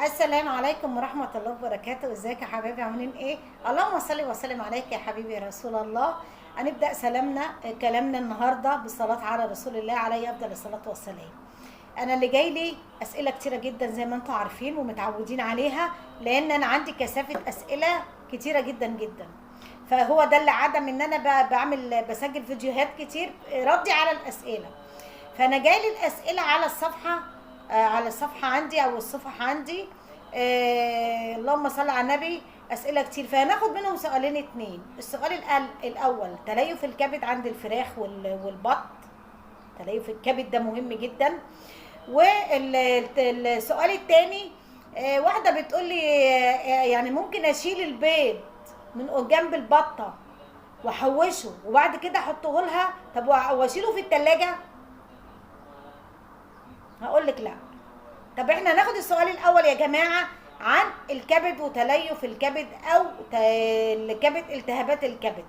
السلام عليكم ورحمة الله وبركاته. ازيك يا حبايبي، عاملين ايه؟ اللهم صل وسلم عليك يا حبيبي يا رسول الله. هنبدأ كلامنا النهاردة بالصلاة على رسول الله عليه أفضل الصلاة والسلام. أنا اللي جاي لي أسئلة كتيرة جدا زي ما انتم عارفين ومتعودين عليها، لأن أنا عندي كثافة أسئلة كتيرة جدا جدا. فهو ده اللي عدم ان انا بسجل فيديوهات كتير ردي على الأسئلة. فأنا جاي لي الأسئلة على الصفحة، على الصفحة عندي او الصفحة عندي. اللهم صل على النبي. اسئله كتير، فهناخد منهم سؤالين اتنين. السؤال الاول تليف الكبد عند الفراخ والبط. تليف الكبد ده مهم جدا. والسؤال التاني، واحده بتقول لي يعني ممكن اشيل البيض من جنب البطه واحوشه وبعد كده احطه لها، طب واشيله في التلاجة؟ هقول لك لا. طب احنا هناخد السؤال الاول يا جماعه عن الكبد وتليف الكبد او الكبد، التهابات الكبد.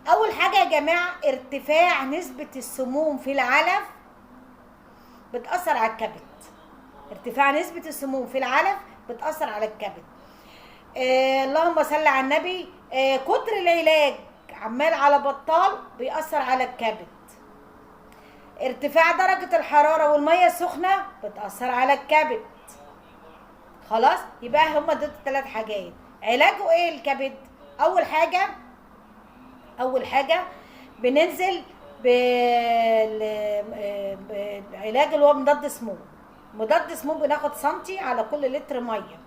اول حاجه يا جماعه، ارتفاع نسبه السموم في العلف بتاثر على الكبد. ارتفاع نسبه السموم في العلف بتاثر على الكبد. اللهم صل على النبي. كتر العلاج عمال على بطال بيأثر على الكبد. ارتفاع درجة الحرارة والمية السخنة بتأثر على الكبد. خلاص، يبقى هما دول الثلاث حاجات. علاجه ايه الكبد؟ اول حاجة بننزل بالعلاج اللي هو مضاد سموم. مضاد سموم بناخد سنتي على كل لتر مية.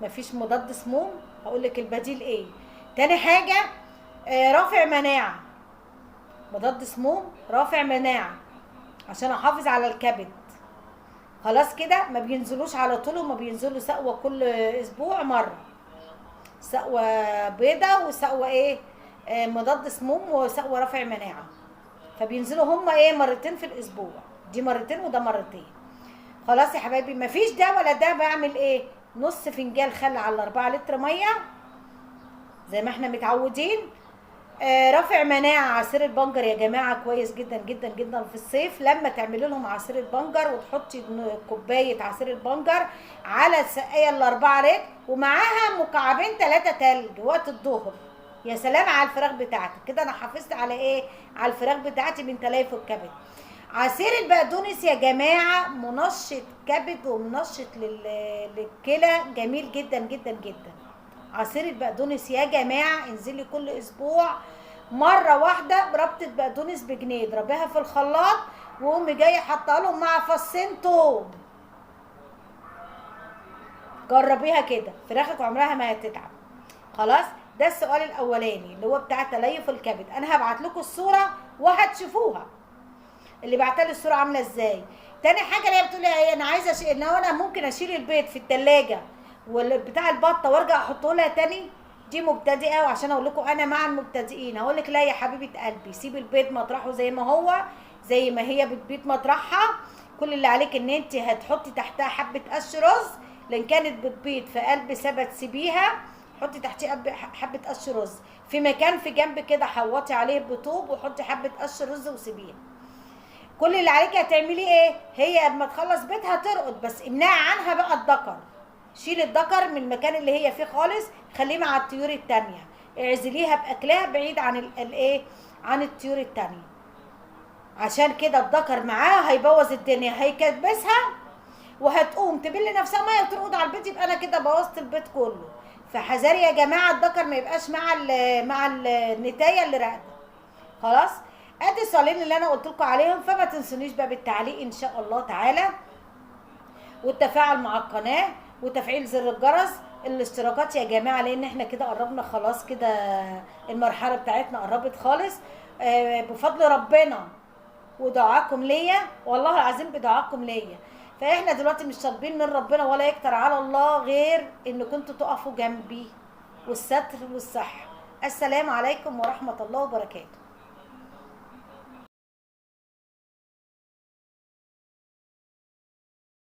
مفيش مضاد سموم هقولك البديل ايه. تاني حاجة رافع مناعة. مضاد سموم رافع مناعة عشان احافظ على الكبد. خلاص كده، ما بينزلوش على طول، وما بينزلوا سقوة كل اسبوع مرة، سقوة بيضة وسقوة ايه مضاد سموم وسقوة رافع مناعة. فبينزلوا هما ايه مرتين في الاسبوع، دي مرتين وده مرتين. خلاص يا حبايبي، مفيش ده ولا ده. بعمل ايه؟ نص فنجان خل على 4 لتر مية زي ما احنا متعودين. رافع مناعة، عصير البنجر يا جماعة كويس جدا جدا جدا في الصيف. لما تعملي لهم عصير البنجر وتحطي كوباية عصير البنجر على السقاية ال4 رجل ومعاها مكعبين 3 تلج وقت الظهر، يا سلام على الفراخ بتاعتك. كده انا حافظت على ايه؟ على الفراخ بتاعتي من تليف الكبد. عصير البقدونس يا جماعة منشط كبد ومنشط للكلى، جميل جدا جدا جدا. عصير البقدونس يا جماعه انزلي كل اسبوع مره واحده بربطه بقدونس بجنيه، اضربيها في الخلاط وقومي جايه حاطه لهم مع فصين توم. جربيها كده، فراخك عمرها ما هتتعب. خلاص، ده السؤال الاولاني اللي هو بتاع تليف الكبد. انا هبعت لكم الصوره وهتشوفوها اللي بعتلي الصوره عامله ازاي. تاني حاجه اللي هي بتقولي ايه، انا عايزه ان انا ممكن اشيل البيض في التلاجة بتاع البطه وارجع احطه لها تاني. دي مبتدئه، وعشان اقول لكم انا مع المبتدئين هقول لك لا يا حبيبه قلبي، سيبي البيض مطرحه زي ما هو، زي ما هي بتبيض مطرحها. كل اللي عليك ان انت هتحطي تحتها حبه قش رز، لان كانت بتبيض في قلب سبت سيبيها، حطي تحتيه حبه قش رز في مكان في جنب كده، حوطي عليه بطوب وحطي حبه قش رز وسيبيها. كل اللي عليك هتعملي ايه، هي لما تخلص بيتها ترقد، بس امنعي عنها بقى الذكر. شيل الذكر من المكان اللي هي فيه خالص، خليه مع الطيور التانية، اعزليها باكلها بعيد عن الايه، عن الطيور التانية. عشان كده الذكر معاها هيبوظ الدنيا، هيكبسها وهتقوم تبل نفسها ميه وترقد على البيت، يبقى انا كده بوظت البيت كله. فحذاري يا جماعه، الذكر ما يبقاش مع النتايه اللي راقده. خلاص، ادي السؤالين اللي انا قلت لكم عليهم. فما تنسونيش بقى بالتعليق ان شاء الله تعالى، والتفاعل مع القناه، وتفعيل زر الجرس، الاشتراكات يا جماعه، لان احنا كده قربنا خلاص كده، المرحله بتاعتنا قربت خالص. بفضل ربنا ودعاكم ليا، والله العظيم بدعاكم ليا. فاحنا دلوقتي مش طالبين من ربنا ولا يكتر على الله غير ان كنتوا تقفوا جنبي والستر والصحه. السلام عليكم ورحمه الله وبركاته.